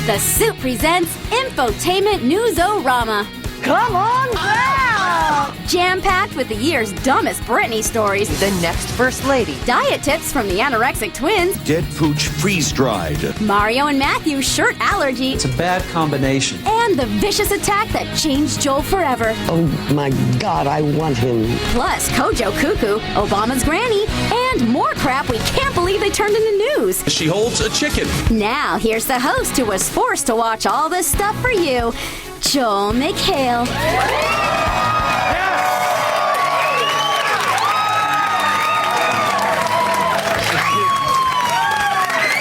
The Soup presents Infotainment News-O-Rama. Come on down! Jam-packed with the year's dumbest Britney stories. The next First Lady. Diet tips from the anorexic twins. Dead pooch freeze-dried. Mario and Matthew's shirt allergy. It's a bad combination. And the vicious attack that changed Joel forever. Oh my God, I want him. Plus, Kojo Cuckoo, Obama's granny, and more crap we can't believe they turned into news. She holds a chicken. Now, here's the host who was forced to watch all this stuff for you, Joel McHale.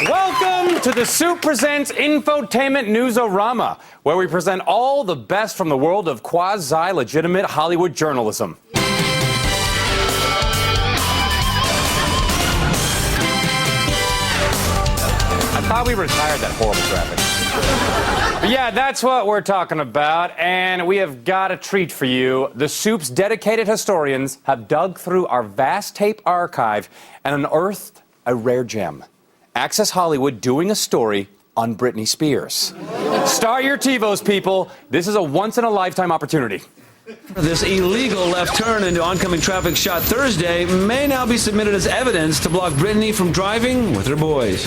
Welcome to the Soup Presents Infotainment News-O-Rama, where we present all the best from the world of quasi-legitimate Hollywood journalism. I thought we retired that horrible graphic. But yeah, that's what we're talking about, and we have got a treat for you. The Soup's dedicated historians have dug through our vast tape archive and unearthed a rare gem. Access Hollywood doing a story on Britney Spears. Start your TiVos, people. This is a once-in-a-lifetime opportunity. This illegal left turn into oncoming traffic shot Thursday may now be submitted as evidence to block Britney from driving with her boys.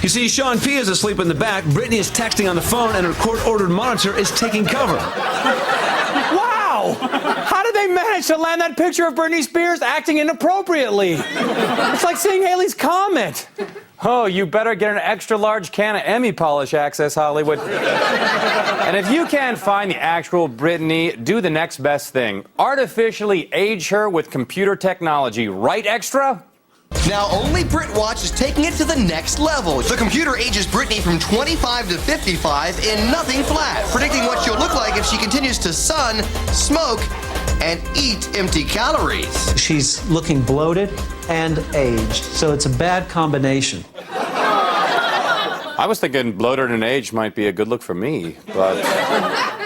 You see, Sean P. is asleep in the back, Britney is texting on the phone, and her court-ordered monitor is taking cover. Wow! How did they manage to land that picture of Britney Spears acting inappropriately? It's like seeing Haley's Comet. Oh, you better get an extra-large can of Emmy polish, Access Hollywood. And if you can't find the actual Britney, do the next best thing. Artificially age her with computer technology. Right, Extra? Now, only BritWatch is taking it to the next level. The computer ages Britney from 25 to 55 in nothing flat, predicting what she'll look like if she continues to sun, smoke, and eat empty calories. She's looking bloated and aged, so it's a bad combination. I was thinking bloated and age might be a good look for me, but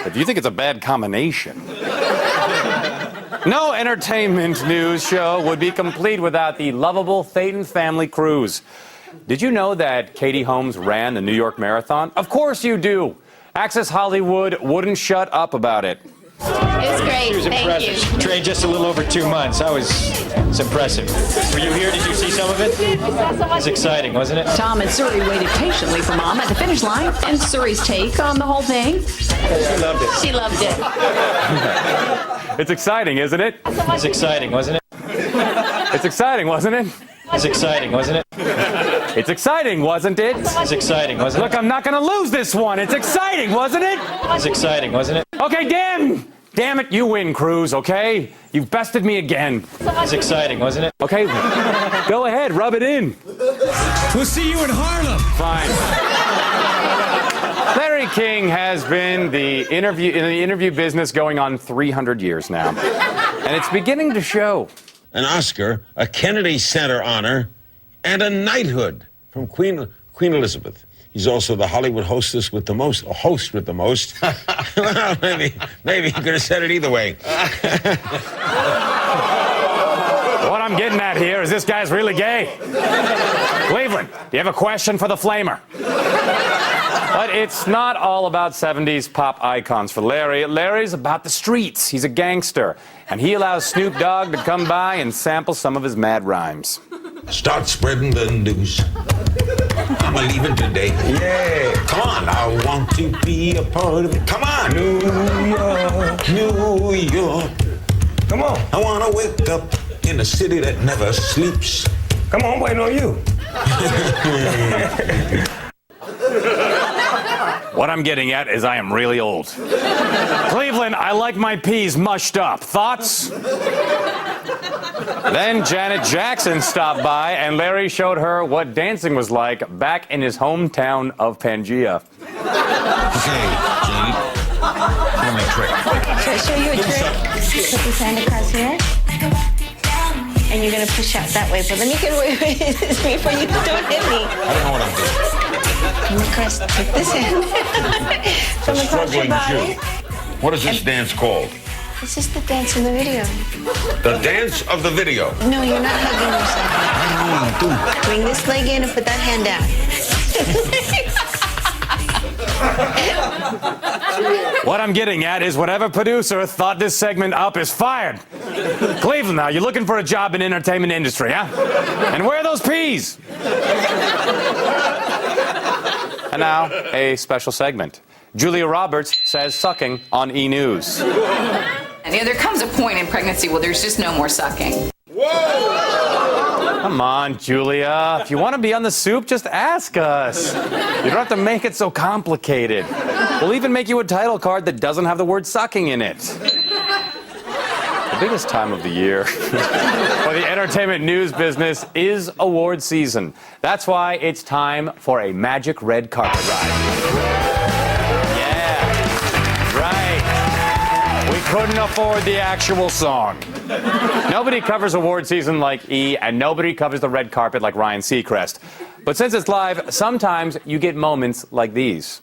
if you think it's a bad combination... No entertainment news show would be complete without the lovable Thetan family cruise. Did you know that Katie Holmes ran the New York Marathon? Of course you do. Access Hollywood wouldn't shut up about it. It was great. She was impressive. She trained just a little over 2 months. It's impressive. Were you here? Did you see some of it? It was exciting, wasn't it? Tom and Suri waited patiently for Mom at the finish line, and Suri's take on the whole thing. She loved it. She loved it. It's exciting, isn't it? It was exciting, wasn't it? It's exciting, wasn't it? It was exciting, wasn't it? It's exciting, wasn't it? It was exciting, wasn't it? Look, I'm not going to lose this one. It's exciting, wasn't it? It was exciting, wasn't it? Okay, damn it, you win, Cruz, okay? You've bested me again. It was exciting, wasn't it? Okay, go ahead, rub it in. We'll see you in Harlem. Fine. Larry King has been in the interview business going on 300 years now. And it's beginning to show. An Oscar, a Kennedy Center honor, and a knighthood from Queen Elizabeth. He's also the Hollywood host with the most. Well, maybe you could have said it either way. What I'm getting at here is this guy's really gay. Cleveland, do you have a question for the Flamer? But it's not all about 70s pop icons for Larry. Larry's about the streets. He's a gangster. And he allows Snoop Dogg to come by and sample some of his mad rhymes. Start spreading the news. I'm leaving today. Yeah, come on. I want to be a part of it. Come on. New York. Come on. I want to wake up in a city that never sleeps. Come on, waiting on you. What I'm getting at is I am really old. Cleveland, I like my peas mushed up. Thoughts? Then Janet Jackson stopped by, and Larry showed her what dancing was like back in his hometown of Pangea. Okay, Janet. Show me a trick. Should I show you a trick? Put this hand across here. And you're going to push out that way. But let me get away with this before you don't hit me. I don't know what I'm doing. Come across, take this hand. Come across your body. What is this dance called? This is the dance in the video. The dance of the video. No, you're not hugging yourself. Bring this leg in and put that hand down. What I'm getting at is whatever producer thought this segment up is fired. Cleveland, now, you're looking for a job in the entertainment industry, huh? And where are those peas? And now, a special segment. Julia Roberts says sucking on E! News. And there comes a point in pregnancy where there's just no more sucking. Come on, Julia. If you want to be on the soup, just ask us. You don't have to make it so complicated. We'll even make you a title card that doesn't have the word sucking in it. The biggest time of the year for the entertainment news business is award season. That's why it's time for a magic red carpet ride. We couldn't afford the actual song. Nobody covers award season like E, and nobody covers the red carpet like Ryan Seacrest. But since it's live, sometimes you get moments like these.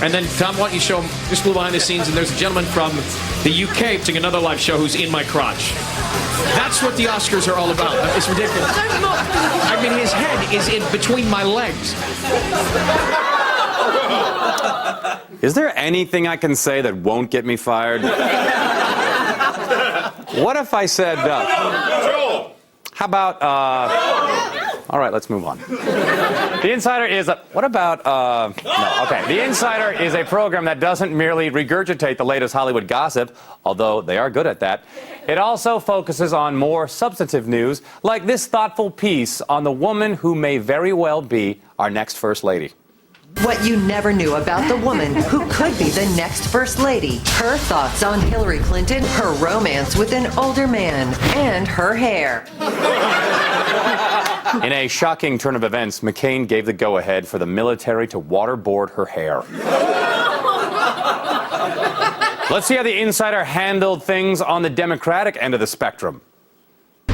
And then, Tom, why don't you show him just a little behind the scenes, and there's a gentleman from the UK doing another live show who's in my crotch. That's what the Oscars are all about. It's ridiculous. I mean, his head is in between my legs. Is there anything I can say that won't get me fired? What if I said, how about, all right, let's move on. The Insider is what about, no, okay. The Insider is a program that doesn't merely regurgitate the latest Hollywood gossip, although they are good at that. It also focuses on more substantive news, like this thoughtful piece on the woman who may very well be our next First Lady. What you never knew about the woman who could be the next First Lady. Her thoughts on Hillary Clinton, her romance with an older man, and her hair. In a shocking turn of events, McCain gave the go-ahead for the military to waterboard her hair. Let's see how the Insider handled things on the Democratic end of the spectrum.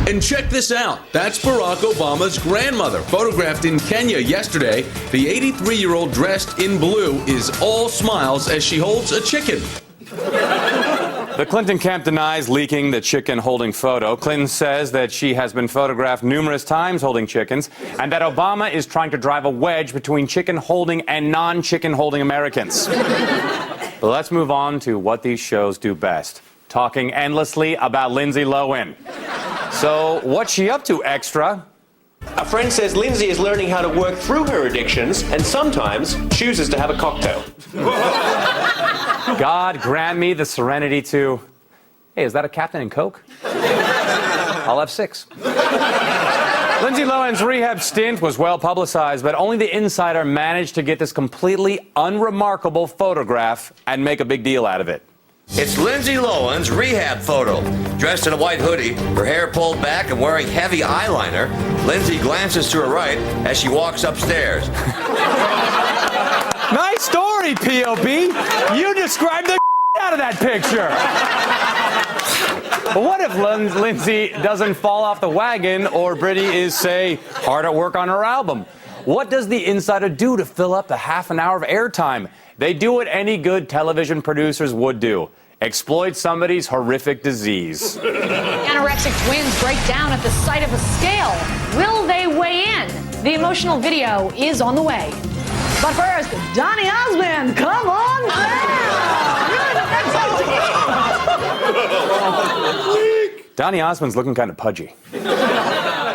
And check this out. That's Barack Obama's grandmother, photographed in Kenya yesterday. The 83-year-old dressed in blue is all smiles as she holds a chicken. The Clinton camp denies leaking the chicken holding photo. Clinton says that she has been photographed numerous times holding chickens, and that Obama is trying to drive a wedge between chicken holding and non-chicken holding Americans. But let's move on to what these shows do best. Talking endlessly about Lindsay Lohan. So, what's she up to, Extra? A friend says Lindsay is learning how to work through her addictions and sometimes chooses to have a cocktail. God grant me the serenity to... Hey, is that a Captain and Coke? I'll have 6. Lindsay Lohan's rehab stint was well publicized, but only the Insider managed to get this completely unremarkable photograph and make a big deal out of it. It's Lindsay Lohan's rehab photo. Dressed in a white hoodie, her hair pulled back and wearing heavy eyeliner, Lindsay glances to her right as she walks upstairs. Nice story, P.O.B. You described the out of that picture. But what if Lindsay doesn't fall off the wagon or Britney is, say, hard at work on her album? What does the Insider do to fill up the half an hour of airtime? They do what any good television producers would do. Exploit somebody's horrific disease. Anorexic twins break down at the sight of a scale. Will they weigh in? The emotional video is on the way. But first, Donny Osmond, come on down! Donny Osmond's looking kind of pudgy.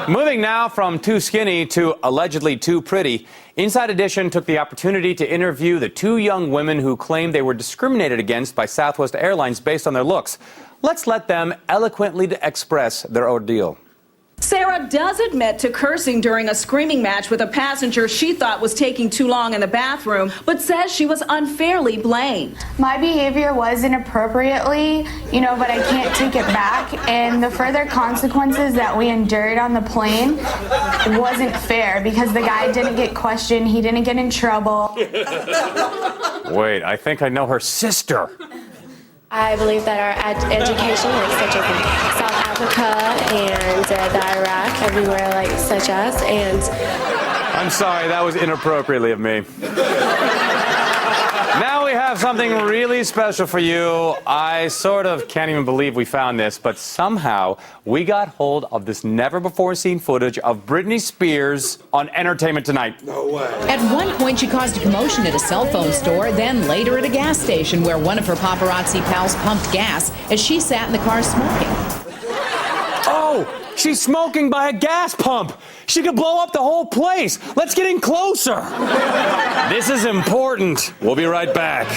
Moving now from too skinny to allegedly too pretty, Inside Edition took the opportunity to interview the 2 young women who claimed they were discriminated against by Southwest Airlines based on their looks. Let's let them eloquently express their ordeal. Sarah does admit to cursing during a screaming match with a passenger she thought was taking too long in the bathroom, but says she was unfairly blamed. My behavior was inappropriately, but I can't take it back. And the further consequences that we endured on the plane wasn't fair because the guy didn't get questioned. He didn't get in trouble. Wait, I think I know her sister. I believe that our education, such as in South Africa and the Iraq, everywhere such as, and... I'm sorry, that was inappropriately of me. Now we have something really special for you. I sort of can't even believe we found this, but somehow we got hold of this never-before-seen footage of Britney Spears on Entertainment Tonight. No way. At one point, she caused a commotion at a cell phone store, then later at a gas station where one of her paparazzi pals pumped gas as she sat in the car smoking. Oh, she's smoking by a gas pump. She could blow up the whole place. Let's get in closer. This is important. We'll be right back.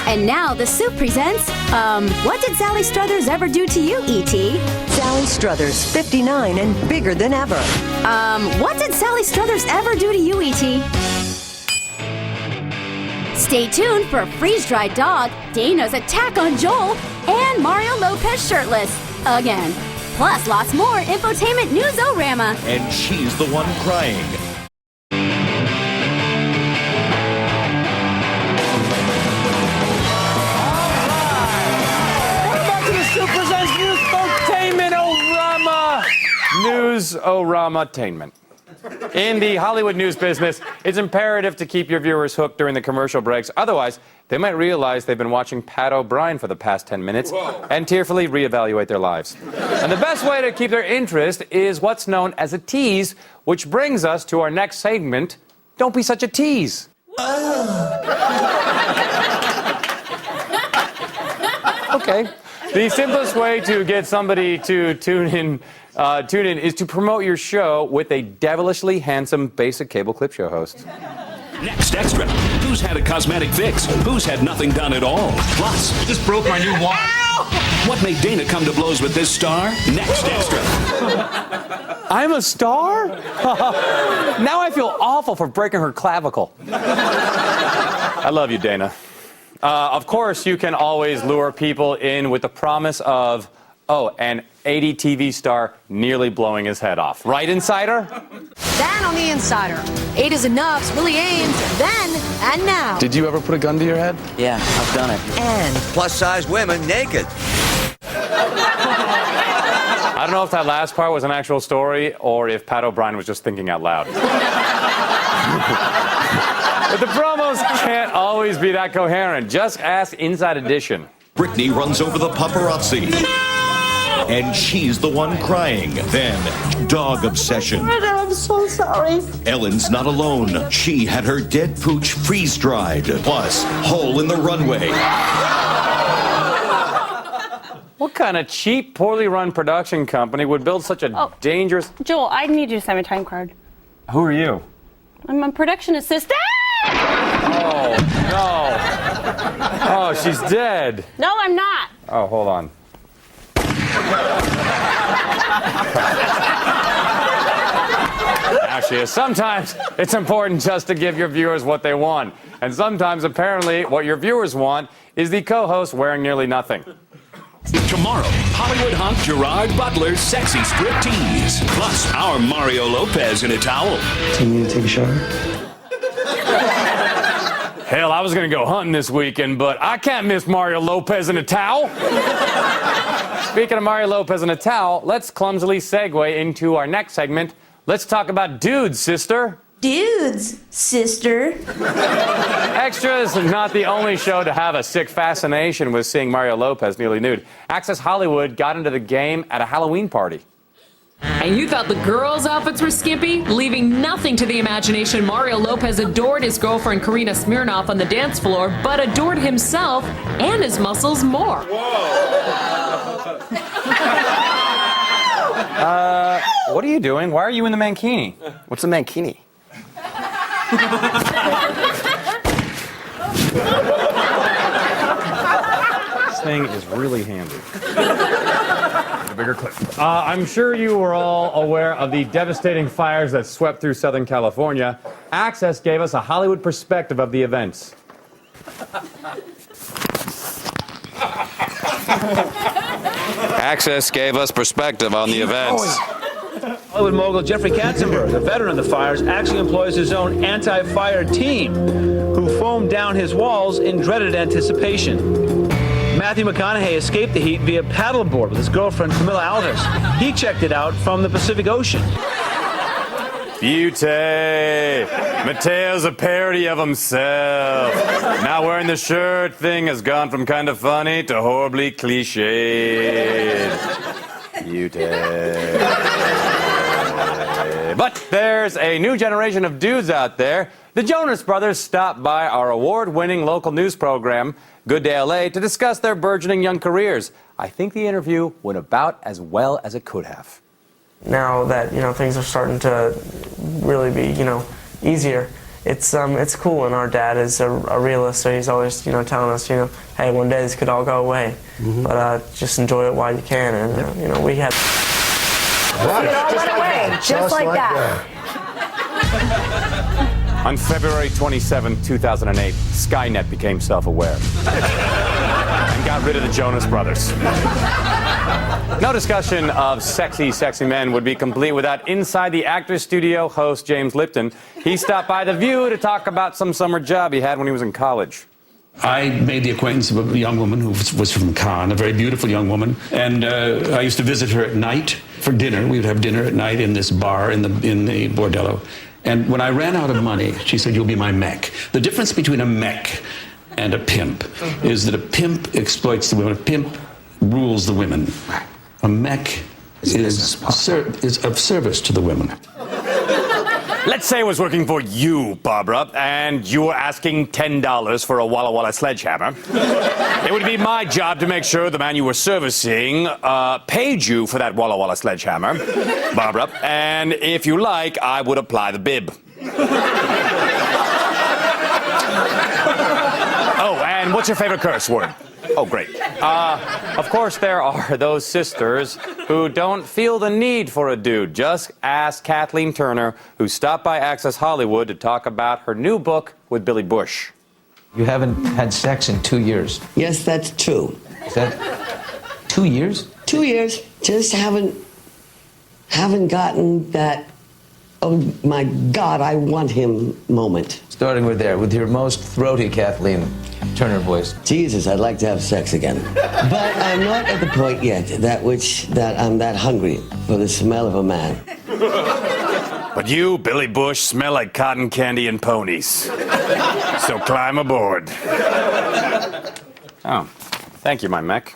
And now the Soup presents, what did Sally Struthers ever do to you, E.T.? Sally Struthers, 59 and bigger than ever. What did Sally Struthers ever do to you, E.T.? Stay tuned for Freeze-Dried Dog, Dana's attack on Joel, and Mario Lopez shirtless. Again. Plus, lots more infotainment news-o-rama. And she's the one crying. News-o-rama-tainment. In the Hollywood news business, it's imperative to keep your viewers hooked during the commercial breaks. Otherwise, they might realize they've been watching Pat O'Brien for the past 10 minutes and tearfully reevaluate their lives. And the best way to keep their interest is what's known as a tease, which brings us to our next segment, Don't Be Such a Tease. Okay. The simplest way to get somebody to tune in is to promote your show with a devilishly handsome basic cable clip show host. Next Extra. Who's had a cosmetic fix? Who's had nothing done at all? Plus, just broke my new watch. What made Dana come to blows with this star? Next Extra. I'm a star? Now I feel awful for breaking her clavicle. I love you, Dana. Of course, you can always lure people in with the promise of, an 80 TV star nearly blowing his head off. Right, Insider? Then on the Insider, 8 is enough, Willie Ames, then and now. Did you ever put a gun to your head? Yeah, I've done it. And plus-size women naked. I don't know if that last part was an actual story or if Pat O'Brien was just thinking out loud. But the promos can't always be that coherent. Just ask Inside Edition. Britney runs over the paparazzi. And she's the one crying. Then, dog obsession. I'm so sorry. Ellen's not alone. She had her dead pooch freeze-dried. Plus, hole in the runway. What kind of cheap, poorly run production company would build such a dangerous... Joel, I need you to sign my time card. Who are you? I'm a production assistant. Oh, no. Oh, she's dead. No, I'm not. Oh, hold on. Actually, sometimes it's important just to give your viewers what they want. And sometimes, apparently, what your viewers want is the co-host wearing nearly nothing. Tomorrow, Hollywood hunk Gerard Butler's sexy strip tease. Plus, our Mario Lopez in a towel. Do you need to take a shower? Hell, I was going to go hunting this weekend, but I can't miss Mario Lopez in a towel. Speaking of Mario Lopez in a towel, let's clumsily segue into our next segment. Let's talk about dudes, sister. Dudes, sister. Extra is not the only show to have a sick fascination with seeing Mario Lopez nearly nude. Access Hollywood got into the game at a Halloween party. And you thought the girls' outfits were skimpy? Leaving nothing to the imagination, Mario Lopez adored his girlfriend Karina Smirnoff on the dance floor, but adored himself and his muscles more. What are you doing? Why are you in the mankini? What's a mankini? This thing is really handy. A bigger clip. I'm sure you were all aware of the devastating fires that swept through Southern California. Access gave us a Hollywood perspective of the events. Access gave us perspective on the events. Hollywood mogul Jeffrey Katzenberg, a veteran of the fires, actually employs his own anti-fire team who foamed down his walls in dreaded anticipation. Matthew McConaughey escaped the heat via paddleboard with his girlfriend Camilla Alves. He checked it out from the Pacific Ocean. Beauty. Mateo's a parody of himself. Now wearing the shirt thing has gone from kind of funny to horribly cliched. Beauty. But there's a new generation of dudes out there. The Jonas Brothers stopped by our award-winning local news program, Good Day LA, to discuss their burgeoning young careers. I think the interview went about as well as it could have. Now that, things are starting to really be, easier, it's cool. And our dad is a realist, so he's always, telling us, hey, one day this could all go away. Mm-hmm. But just enjoy it while you can. And, we had... It all went away, just like that. On February 27, 2008, Skynet became self-aware and got rid of the Jonas Brothers. No discussion of sexy, sexy men would be complete without Inside the Actors Studio host James Lipton. He stopped by The View to talk about some summer job he had when he was in college. I made the acquaintance of a young woman who was from Cannes, a very beautiful young woman, and I used to visit her at night for dinner. We would have dinner at night in this bar in the bordello. And when I ran out of money, she said, "You'll be my mech." The difference between a mech and a pimp is that a pimp exploits the women. A pimp rules the women. A mech is of service to the women. Let's say I was working for you, Barbara, and you were asking $10 for a Walla Walla sledgehammer. It would be my job to make sure the man you were servicing paid you for that Walla Walla sledgehammer, Barbara. And if you like, I would apply the bib. Oh, and what's your favorite curse word? Oh, great. Of course, there are those sisters who don't feel the need for a dude. Just ask Kathleen Turner, who stopped by Access Hollywood to talk about her new book with Billy Bush. You haven't had sex in 2 years. Yes, that's true. Is that 2 years? 2 years. Just haven't gotten that, oh my God, I want him moment. Starting with there, with your most throaty Kathleen Turner voice. Jesus, I'd like to have sex again. But I'm not at the point yet that I'm that hungry for the smell of a man. But you, Billy Bush, smell like cotton candy and ponies. So climb aboard. Oh, thank you, my mech.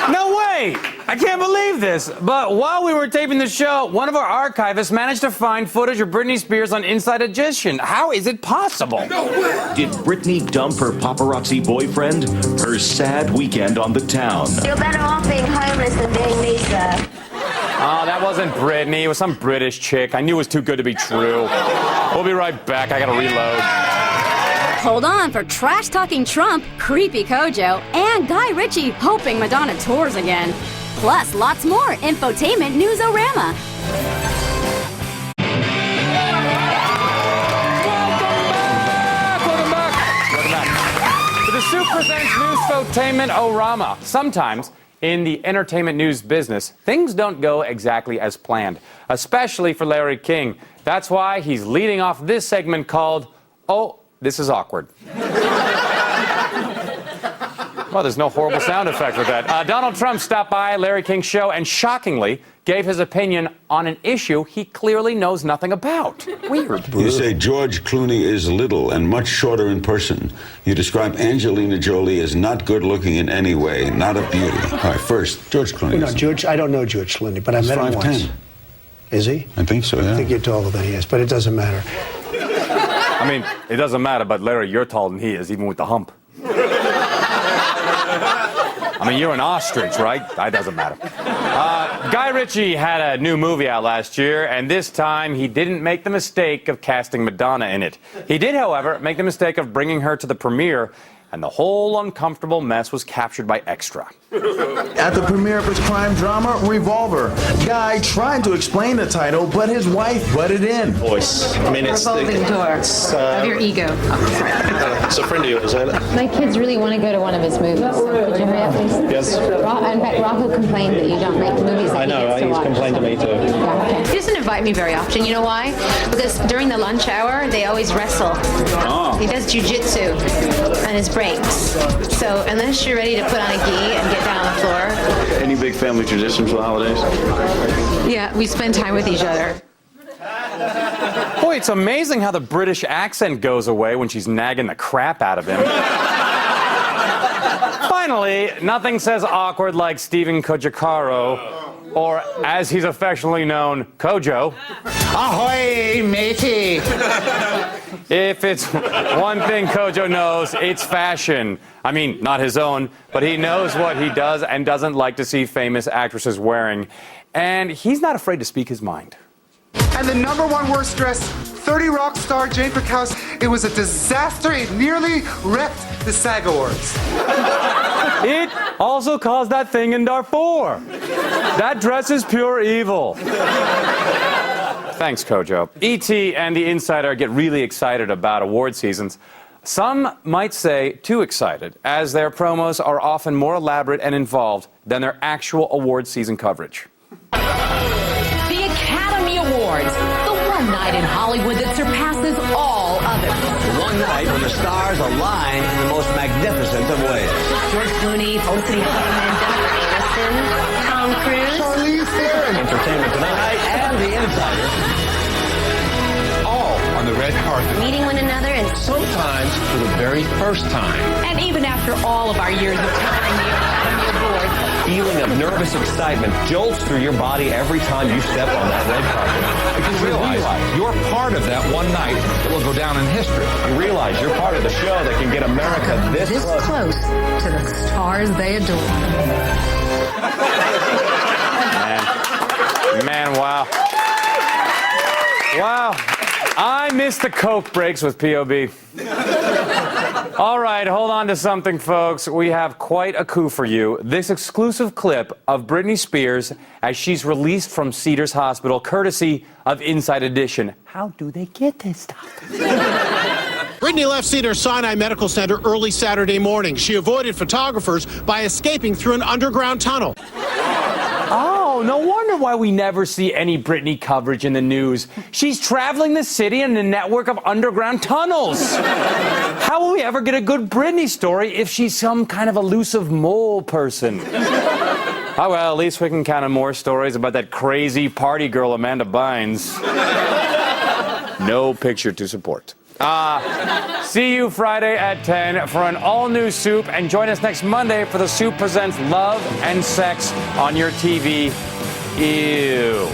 No way! I can't believe this, but while we were taping the show, one of our archivists managed to find footage of Britney Spears on Inside Edition. How is it possible? No way! Did Britney dump her paparazzi boyfriend? Her sad weekend on the town. You're better off being homeless than being me, sir. Oh, that wasn't Britney. It was some British chick. I knew it was too good to be true. We'll be right back. I gotta reload. Hold on for trash-talking Trump, creepy Kojo, and Guy Ritchie hoping Madonna tours again. Plus, lots more infotainment news-o-rama. Welcome back to the Soup Presents Newsfotainment O-Rama. Sometimes, in the entertainment news business, things don't go exactly as planned, especially for Larry King. That's why he's leading off this segment called, Oh, This is Awkward. Well, there's no horrible sound effect with that. Donald Trump stopped by Larry King's show and shockingly gave his opinion on an issue he clearly knows nothing about. Weird. You say George Clooney is little and much shorter in person. You describe Angelina Jolie as not good looking in any way, not a beauty. All right, first, George Clooney. Well, no, George, I don't know George Clooney, but I met him once. 5'10". Is he? I think so, yeah. I think you're taller than he is, but it doesn't matter. I mean, it doesn't matter, but Larry, you're taller than he is, even with the hump. I mean, you're an ostrich, right? That doesn't matter. Guy Ritchie had a new movie out last year, and this time he didn't make the mistake of casting Madonna in it. He did, however, make the mistake of bringing her to the premiere, and the whole uncomfortable mess was captured by Extra. At the premiere of his crime drama, Revolver, Guy tried to explain the title, but his wife butted in. Voice. I mean, it's revolving door of your ego. It's a friend of yours, isn't it? My kids really want to go to one of his movies. So could you hurry up, please? Yes. In fact, Rocco complained that you don't make movies that I know, he gets to he's watch. complained to me too. Yeah, okay. He doesn't invite me very often. You know why? Because during the lunch hour, they always wrestle. Oh. He does jujitsu, and his brain breaks. So unless you're ready to put on a gi and get down on the floor. Any big family traditions for the holidays? Yeah, we spend time with each other. Boy, it's amazing how the British accent goes away when she's nagging the crap out of him. Finally, nothing says awkward like Stephen Kojacaro, or as he's affectionately known, Kojo. Ahoy, matey! If it's one thing Kojo knows, it's fashion. I mean, not his own, but he knows what he does and doesn't like to see famous actresses wearing. And he's not afraid to speak his mind. And the #1 worst dressed 30 Rock star Jane Perkhouse, it was a disaster. It nearly wrecked the SAG Awards. It also caused that thing in Darfur. That dress is pure evil. Thanks, Kojo. E.T. and The Insider get really excited about award seasons. Some might say too excited, as their promos are often more elaborate and involved than their actual award season coverage. The Academy Awards, the one night in Hollywood that surpasses all others. One night when the stars align in the most magnificent of ways. George Clooney, Felicity Huffman, Jennifer Aniston, Tom Cruise, Charlize Theron, Entertainment Tonight, and The Insider. All on the red carpet. meeting one another, and Sometimes for the very first time. And even after all of our years of covering the Academy Awards, Feeling of nervous excitement jolts through your body every time you step on that red carpet. Because you realize you're part of that one night that will go down in history. You realize you're part of the show that can get America this close to the stars they adore. Man, wow. Wow. I miss the Coke breaks with POB. All right, hold on to something, folks. We have quite a coup for you. This exclusive clip of Britney Spears as she's released from Cedars Hospital, courtesy of Inside Edition. How do they get this stuff? Britney left Cedars-Sinai Medical Center early Saturday morning. She avoided photographers by escaping through an underground tunnel. Oh, no wonder why we never see any Britney coverage in the news. She's traveling the city in a network of underground tunnels. How will we ever get a good Britney story if she's some kind of elusive mole person? Oh, well, at least we can count on more stories about that crazy party girl Amanda Bynes. No picture to support. See you Friday at 10 for an all-new Soup, and join us next Monday for the Soup Presents Love and Sex on Your TV. Ew.